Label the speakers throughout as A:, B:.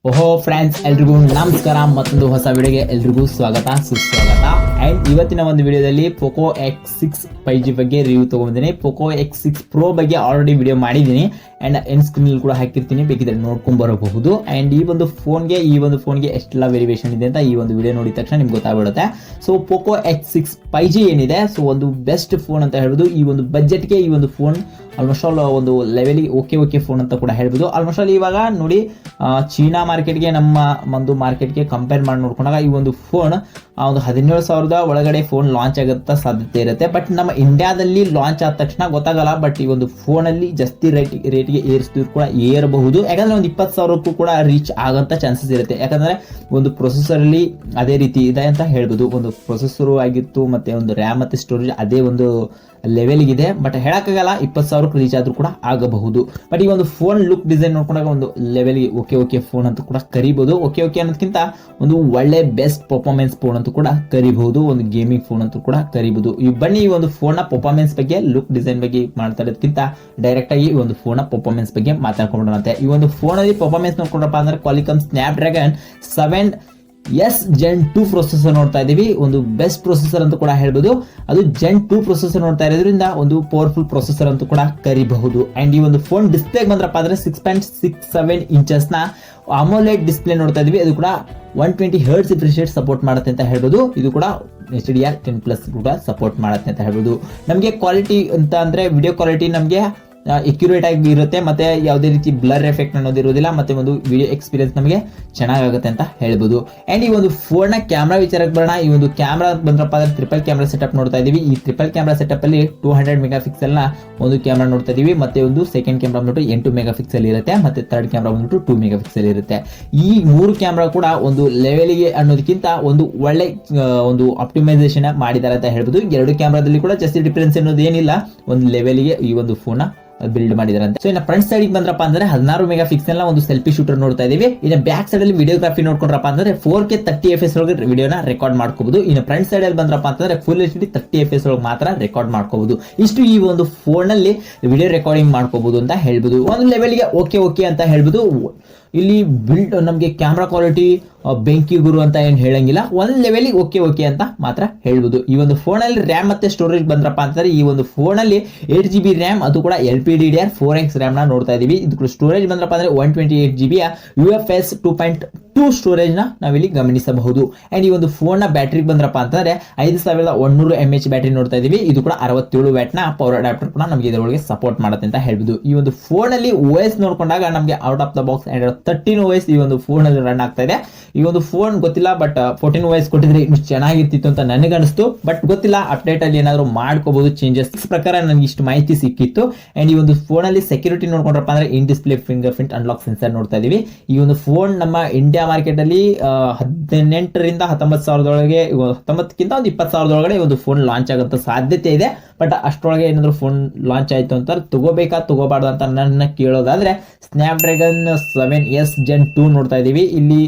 A: ಓಹೋ ಫ್ರೆಂಡ್ಸ್, ಎಲ್ರಿಗೂ ನಮಸ್ಕಾರ. ಮತ್ತೊಂದು ಹೊಸ ವಿಡಿಯೋಗೆ ಎಲ್ರಿಗೂ ಸ್ವಾಗತ ಸುಸ್ವಾಗತ. ಅಂಡ್ ಇವತ್ತಿನ ಒಂದು ವಿಡಿಯೋದಲ್ಲಿ ಪೋಕೋ X6 5G ಬಗ್ಗೆ ರಿವ್ಯೂ ತಗೊಂಡಿದ್ದೀನಿ. ಪೋಕೋ X6 Pro ಬಗ್ಗೆ ಆಲ್ರೆಡಿ ವಿಡಿಯೋ ಮಾಡಿದ್ದೀನಿ ಅಂಡ್ ಎಂಡ್ ಸ್ಕ್ರೀನ್ ಕೂಡ ಹಾಕಿರ್ತೀನಿ, ಬೇಕಿದ್ರೆ ನೋಡ್ಕೊಂಡ್ ಬರಬಹುದು. ಅಂಡ್ ಈ ಒಂದು ಫೋನ್ಗೆ ಎಷ್ಟೆಲ್ಲ ವೇರಿಯೇಷನ್ ಇದೆ ಅಂತ ಈ ಒಂದು ವಿಡಿಯೋ ನೋಡಿದ ತಕ್ಷಣ ನಿಮ್ಗೆ ಗೊತ್ತಾಗ್ಬಿಡುತ್ತೆ. ಸೊ ಪೋಕೋ X6 5G ಏನಿದೆ, ಸೊ ಒಂದು ಬೆಸ್ಟ್ ಫೋನ್ ಅಂತ ಹೇಳ್ಬೋದು. ಈ ಒಂದು ಬಜೆಟ್ಗೆ ಈ ಒಂದು ಫೋನ್ ಆಲ್ಮೋಸ್ಟ್ ಆಲ್ ಒಂದು ಲೆವೆಲಿಗೆ ಓಕೆ ಫೋನ್ ಅಂತ ಕೂಡ ಹೇಳ್ಬೋದು. ಆಲ್ಮೋಸ್ಟ್ ಆಲ್ ಇವಾಗ ನೋಡಿ, ಚೀನಾ ಮಾರ್ಕೆಟ್ಗೆ ನಮ್ಮ ಒಂದು ಮಾರ್ಕೆಟ್ಗೆ ಕಂಪೇರ್ ಮಾಡಿ ನೋಡ್ಕೊಂಡಾಗ ಈ ಒಂದು ಫೋನ್ ಒಂದು 17,000 ಒಳಗಡೆ ಫೋನ್ ಲಾಂಚ್ ಆಗುತ್ತಾ ಸಾಧ್ಯತೆ ಇರುತ್ತೆ. ಬಟ್ ನಮ್ಮ ಇಂಡಿಯಾದಲ್ಲಿ ಲಾಂಚ್ ಆದ ತಕ್ಷಣ ಗೊತ್ತಾಗಲ್ಲ. ಬಟ್ ಈ ಒಂದು ಫೋನಲ್ಲಿ ಜಾಸ್ತಿ ರೇಟ್ಗೆ ಏರಿಸಿದ್ರು ಕೂಡ ಏರಬಹುದು. ಯಾಕಂದ್ರೆ ಒಂದು 20,000ಕ್ಕೂ ಕೂಡ ರೀಚ್ ಆಗಂತ ಚಾನ್ಸಸ್ ಇರುತ್ತೆ. ಯಾಕಂದ್ರೆ ಒಂದು ಪ್ರೊಸೆಸರ್ ಅಲ್ಲಿ ಅದೇ ರೀತಿ ಇದೆ ಅಂತ ಹೇಳ್ಬೋದು. ಒಂದು ಪ್ರೊಸೆಸರು ಆಗಿತ್ತು, ಮತ್ತೆ ಒಂದು ರ್ಯಾಮ್ ಮತ್ತೆ ಸ್ಟೋರೇಜ್ ಅದೇ ಒಂದು ಲೆವೆಲ್ಗಿದೆ. ಬಟ್ ಹೇಳಕ್ಕಾಗಲ್ಲ, 20,000ಕ್ಕೆ ರೀಚ್ ಆದ್ರೂ ಕೂಡ ಆಗಬಹುದು. ಬಟ್ ಈ ಒಂದು ಫೋನ್ ಲುಕ್ ಡಿಸೈನ್ ನೋಡ್ಕೊಂಡಾಗ ಒಂದು ಲೆವೆಲ್ಗೆ ಓಕೆ ಫೋನ್ ಅಂತ ಕೂಡ ಕರಿಬಹುದು. ಓಕೆ ಅನ್ನೋದಕ್ಕಿಂತ ಒಂದು ಒಳ್ಳೆ ಬೆಸ್ಟ್ ಪರ್ಫಾರ್ಮೆನ್ಸ್ ಫೋನ್ ಅಂತ ಕೂಡ ಕರಿಬಹುದು, ಒಂದು ಗೇಮಿಂಗ್ ಫೋನ್ ಅಂತ ಕೂಡ ಕರಿಬಹುದು. ಬನ್ನಿ ಈ ಒಂದು ಫೋನ್ ನ ಪರ್ಫಾರ್ಮೆನ್ಸ್ ಬಗ್ಗೆ, ಲುಕ್ ಡಿಸೈನ್ ಬಗ್ಗೆ ಮಾತಾಡೋದಕ್ಕಿಂತ ಡೈರೆಕ್ಟ್ ಆಗಿ ಈ ಒಂದು ಫೋನ್ ನ ಪರ್ಫಾರ್ಮೆನ್ಸ್ ಬಗ್ಗೆ ಮಾತಾಡ್ಕೊಂಡ್ರಂತೆ. ಈ ಒಂದು ಫೋನ್ ಅಲ್ಲಿ ಪರ್ಫಾರ್ಮೆನ್ಸ್ ನೋಡ್ಕೊಂಡ್ರಪ್ಪ ಅಂದ್ರೆ ಕ್ವಾಲಿಕಾಮ್ ಸ್ನ್ಯಾಪ್ಡ್ರ್ಯಾಗನ್ 7S Gen 2 ಪ್ರೊಸೆಸರ್ ನೋಡ್ತಾ ಇದೀವಿ. ಒಂದು ಬೆಸ್ಟ್ ಪ್ರೊಸೆಸರ್ ಅಂತ ಕೂಡ ಹೇಳ್ಬೋದು. ಅದು Gen 2 ಪ್ರೊಸೆಸರ್ ನೋಡ್ತಾ ಇರೋದ್ರಿಂದ ಒಂದು ಪವರ್ಫುಲ್ ಪ್ರೊಸೆಸರ್ ಅಂತ ಕೂಡ ಕರಿಬಹುದು. ಅಂಡ್ ಈ ಒಂದು ಫೋನ್ ಡಿಸ್ಪ್ಲೇ ಬಂದ್ರಪ್ಪ ಅಂದ್ರೆ 6.67 ಇಂಚಸ್ ನ AMOLED ಡಿಸ್ಪ್ಲೇ ನೋಡ್ತಾ ಇದೀವಿ. ಅದು ಕೂಡ 120 Hz ರಿಫ್ರೆಶ್ ರೇಟ್ ಸಪೋರ್ಟ್ ಮಾಡುತ್ತೆ ಅಂತ ಹೇಳ್ಬೋದು. ಇದು ಕೂಡ HDR10+ ಕೂಡ ಸಪೋರ್ಟ್ ಮಾಡುತ್ತೆ ಅಂತ ಹೇಳ್ಬೋದು. ನಮಗೆ ಕ್ವಾಲಿಟಿ ಅಂತ ಅಂದ್ರೆ ವಿಡಿಯೋ ಕ್ವಾಲಿಟಿ ನಮಗೆ ಎಕ್ಯುರೇಟ್ ಆಗಿ ಇರುತ್ತೆ, ಮತ್ತೆ ಯಾವುದೇ ರೀತಿ ಬ್ಲರ್ ಎಫೆಕ್ಟ್ ಅನ್ನೋದಿರೋದಿಲ್ಲ, ಮತ್ತೆ ಒಂದು ವಿಡಿಯೋ ಎಕ್ಸ್ಪೀರಿಯನ್ಸ್ ನಮಗೆ ಚೆನ್ನಾಗುತ್ತೆ ಅಂತ ಹೇಳ್ಬೋದು. ಅಂಡ್ ಈ ಒಂದು ಫೋನ್ ನ ಕ್ಯಾಮ್ರಾ ವಿಚಾರಕ್ಕೆ ಬರೋಣ. ಈ ಒಂದು ಕ್ಯಾಮ್ರಾ ಬಂದ್ರಪ್ಪ ಅಂದ್ರೆ ಟ್ರಿಪಲ್ ಕ್ಯಾಮ್ರಾ ಸೆಟಪ್ ನೋಡ್ತಾ ಇದೀವಿ. ಈ ಟ್ರಿಪಲ್ ಕ್ಯಾಮ್ರಾ ಸೆಟಪ್ ಅಲ್ಲಿ 200 ಮೆಗಾಪಿಕ್ಸೆಲ್ ನ ಒಂದು ಕ್ಯಾಮ್ರಾ ನೋಡ್ತಾ ಇದೀವಿ. ಮತ್ತೆ ಒಂದು ಸೆಕೆಂಡ್ ಕ್ಯಾಮ್ರಾ ಬಂದ್ಬಿಟ್ಟು 8 ಮೆಗಾಪಿಕ್ಸೆಲ್ ಇರುತ್ತೆ, ಮತ್ತೆ ಥರ್ಡ್ ಕ್ಯಾಮ್ರಾ ಬಂದ್ಬಿಟ್ಟು 2 ಮೆಗಾಪಿಕ್ಸೆಲ್ ಇರುತ್ತೆ. ಈ 3 ಕ್ಯಾಮ್ರಾ ಕೂಡ ಒಂದು ಲೆವೆಲ್ಗೆ ಅನ್ನೋದಕ್ಕಿಂತ ಒಂದು ಒಳ್ಳೆ ಒಂದು ಆಪ್ಟಿಮೈಸೇಷನ್ ಮಾಡಿದ್ದಾರೆ ಅಂತ ಹೇಳ್ಬೋದು. 2 ಕ್ಯಾಮ್ರಾದಲ್ಲಿ ಕೂಡ ಜಾಸ್ತಿ ಡಿಫರೆನ್ಸ್ ಅನ್ನೋದು ಏನಿಲ್ಲ, ಒಂದು ಲೆವೆಲ್ಗೆ ಈ ಒಂದು ಫೋನ್ ಬಿಲ್ಡ್ ಮಾಡಿದಾರೆ. ಸೊ ಇನ್ನು ಫ್ರಂಟ್ ಸೈಡ್ ಬಂದ್ರಪ್ಪ ಅಂದ್ರೆ 16 ಮೆಗಾಪಿಕ್ಸೆಲ್ ನ ಒಂದು ಸೆಲ್ಫಿ ಶೂಟರ್ ನೋಡ್ತಾ ಇದೀವಿ. ಇನ್ನು ಬ್ಯಾಕ್ ಸೈಡ್ ಅಲ್ಲಿ ವಿಡಿಯೋಗ್ರಫಿ ನೋಡ್ಕೊಂಡ್ರಪ್ಪ ಅಂದ್ರೆ 4K 30 FPS ಒಳಗೆ ವಿಡಿಯೋನ ರೆಕಾರ್ಡ್ ಮಾಡ್ಕೋಬಹುದು. ಇನ್ನು ಫ್ರಂಟ್ ಸೈಡ್ ಅಲ್ಲಿ ಬಂದ್ರಪ್ಪ ಅಂತಂದ್ರೆ ಫುಲ್ HD 30 FPS ಒಳಗೆ ಮಾತ್ರ ರೆಕಾರ್ಡ್ ಮಾಡ್ಕೋಬಹುದು. ಇಷ್ಟು ಈ ಒಂದು ಫೋನ್ ಅಲ್ಲಿ ವಿಡಿಯೋ ರೆಕಾರ್ಡಿಂಗ್ ಮಾಡ್ಕೋಬಹುದು ಅಂತ ಹೇಳ್ಬೋದು. ಒಂದು ಲೆವೆಲ್ಗೆ ಓಕೆ ಅಂತ ಹೇಳ್ಬೋದು. ಇಲ್ಲಿ ಬಿಲ್ಡ್ ನಮಗೆ ಕ್ಯಾಮ್ರಾ ಕ್ವಾಲಿಟಿ ಬೆಂಕಿ ಗುರು ಅಂತ ಏನ್ ಹೇಳಂಗಿಲ್ಲ, ಒಂದು ಲೆವೆಲ್ಗೆ ಓಕೆ ಅಂತ ಮಾತ್ರ ಹೇಳ್ಬೋದು. ಈ ಒಂದು ಫೋನ್ ಅಲ್ಲಿ ರ್ಯಾಮ್ ಮತ್ತೆ ಸ್ಟೋರೇಜ್ ಬಂದ್ರಪ್ಪ ಅಂತಂದ್ರೆ ಈ ಒಂದು ಫೋನ್ ಅಲ್ಲಿ 8GB ರ್ಯಾಮ್, ಅದು ಕೂಡ LPDDR4X ರ್ಯಾಮ್ ನ ನೋಡ್ತಾ ಇದೀವಿ. ಇದು ಸ್ಟೋರೇಜ್ ಬಂದ್ರಪ್ಪ ಅಂದ್ರೆ 128GB UFS 2.2 ಸ್ಟೋರೇಜ್ ನ ನಾವಿಲ್ಲಿ ಗಮನಿಸಬಹುದು. ಅಂಡ್ ಈ ಒಂದು ಫೋನ್ ನ ಬ್ಯಾಟ್ರಿ ಬಂದ್ರಪ್ಪ ಅಂತಂದ್ರೆ 5100 mAh ಬ್ಯಾಟ್ರಿ ನೋಡ್ತಾ ಇದೀವಿ. ಇದು ಕೂಡ 67 ವ್ಯಾಟ್ ನ ಪವರ್ ಅಡಾಪ್ಟರ್ ಕೂಡ ನಮಗೆ ಇದರೊಳಗೆ ಸಪೋರ್ಟ್ ಮಾಡುತ್ತೆ ಅಂತ ಹೇಳ್ಬೋದು. ಈ ಒಂದು ಫೋನ್ ಅಲ್ಲಿ OS ನೋಡ್ಕೊಂಡಾಗ ನಮಗೆ out of the box 13 OS ಈ ಒಂದು ಫೋನ್ ಅಲ್ಲಿ ರನ್ ಆಗ್ತಾ ಇದೆ. ಈ ಒಂದು ಫೋನ್ ಗೊತ್ತಿಲ್ಲ, ಬಟ್ 14 OS ಕೊಟ್ಟಿದ್ರೆ ಇಷ್ಟು ಚೆನ್ನಾಗಿರ್ತಿತ್ತು ಅಂತ ನನಗೆ ಅನಿಸ್ತು. ಬಟ್ ಗೊತ್ತಿಲ್ಲ, ಅಪ್ಡೇಟ್ ಅಲ್ಲಿ ಏನಾದ್ರು ಮಾಡ್ಕೋಬಹುದು ಚೇಂಜಸ್. ಪ್ರಕಾರ ನನಗೆ ಇಷ್ಟು ಮಾಹಿತಿ ಸಿಕ್ಕಿತ್ತು. ಅಂಡ್ ಈ ಒಂದು ಫೋನ್ ಅಲ್ಲಿ ಸೆಕ್ಯೂರಿಟಿ ನೋಡ್ಕೊಂಡ್ರಪ್ಪ ಅಂದ್ರೆ ಇನ್ display finger print unlock sensor ನೋಡ್ತಾ ಇದೀವಿ. ಈ ಒಂದು ಫೋನ್ ನಮ್ಮ ಇಂಡಿಯಾ ಮಾರ್ಕೆಟ್ ಅಲ್ಲಿ 18ರಿಂದ 19,000 ಒಳಗೆ, 19ಕ್ಕಿಂತ ಒಂದು 20,000 ಒಳಗಡೆ ಒಂದು ಫೋನ್ ಲಾಂಚ್ ಆಗುವಂತ ಸಾಧ್ಯತೆ ಇದೆ. ಬಟ್ ಅಷ್ಟರೊಳಗೆ ಏನಾದ್ರು ಫೋನ್ ಲಾಂಚ್ ಆಯ್ತು ಅಂತ ತಗೋಬಾರ್ದು ಅಂತ ನನ್ನ ಕೇಳೋದಾದ್ರೆ ಸ್ನ್ಯಾಪ್ಡ್ರ್ಯಾಗನ್ 7S Gen 2 ನೋಡ್ತಾ ಇದೀವಿ. ಇಲ್ಲಿ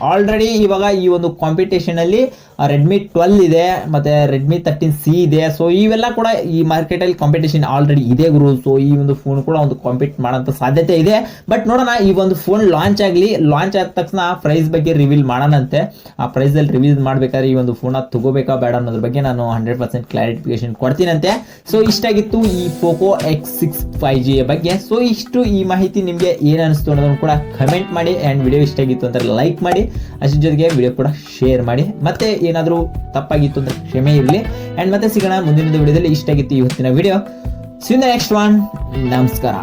A: ಆಲ್ರೆಡಿ ಇವಾಗ ಈ ಒಂದು ಕಾಂಪಿಟೇಷನ್ ಅಲ್ಲಿ Redmi 12 ಇದೆ, ಮತ್ತೆ Redmi 13C ಇದೆ. ಸೊ ಇವೆಲ್ಲ ಕೂಡ ಈ ಮಾರ್ಕೆಟ್ ಅಲ್ಲಿ ಕಾಂಪಿಟೇಷನ್ ಆಲ್ರೆಡಿ ಇದೆ ಗುರು. ಸೊ ಈ ಒಂದು ಫೋನ್ ಕೂಡ ಒಂದು ಕಾಂಪೀಟ್ ಮಾಡೋಂಥ ಸಾಧ್ಯತೆ ಇದೆ. ಬಟ್ ನೋಡೋಣ, ಈ ಒಂದು ಫೋನ್ ಲಾಂಚ್ ಆದ ತಕ್ಷಣ ಪ್ರೈಸ್ ಬಗ್ಗೆ ರಿವೀಲ್ ಮಾಡೋಣಂತೆ. ಆ ಪ್ರೈಸ್ ಅಲ್ಲಿ ರಿವೀಲ್ ಮಾಡ್ಬೇಕಾದ್ರೆ ಈ ಒಂದು ಫೋನ್ ತಗೋಬೇಕಾ ಬೇಡ ಅನ್ನೋದ್ರ ಬಗ್ಗೆ ನಾನು 100% ಕ್ಲಾರಿಫಿಕೇಶನ್ ಕೊಡ್ತೀನಂತೆ. ಸೊ ಇಷ್ಟಾಗಿತ್ತು ಈ ಪೋಕೋ X6 5G ಬಗ್ಗೆ. ಸೊ ಇಷ್ಟು ಈ ಮಾಹಿತಿ ನಿಮಗೆ ಏನ್ ಅನಿಸ್ತು ಅನ್ನೋದನ್ನು ಕೂಡ ಕಮೆಂಟ್ ಮಾಡಿ. ಅಂಡ್ ವಿಡಿಯೋ ಇಷ್ಟ ಆಗಿತ್ತು ಅಂತ ಲೈಕ್ ಮಾಡಿ, ಅದ್ರ ಜೊತೆಗೆ ವಿಡಿಯೋ ಕೂಡ ಶೇರ್ ಮಾಡಿ. ಮತ್ತೆ ಏನಾದರೂ ತಪ್ಪಾಗಿತ್ತು ಅಂದ್ರೆ ಕ್ಷಮೆ ಇರಲಿ. ಅಂಡ್ ಮತ್ತೆ ಸಿಗೋಣ ಮುಂದಿನ ವಿಡಿಯೋದಲ್ಲಿ. ಇಷ್ಟ ಆಗಿತ್ತು ಇವತ್ತಿನ video. See you in the next one. ನಮಸ್ಕಾರ.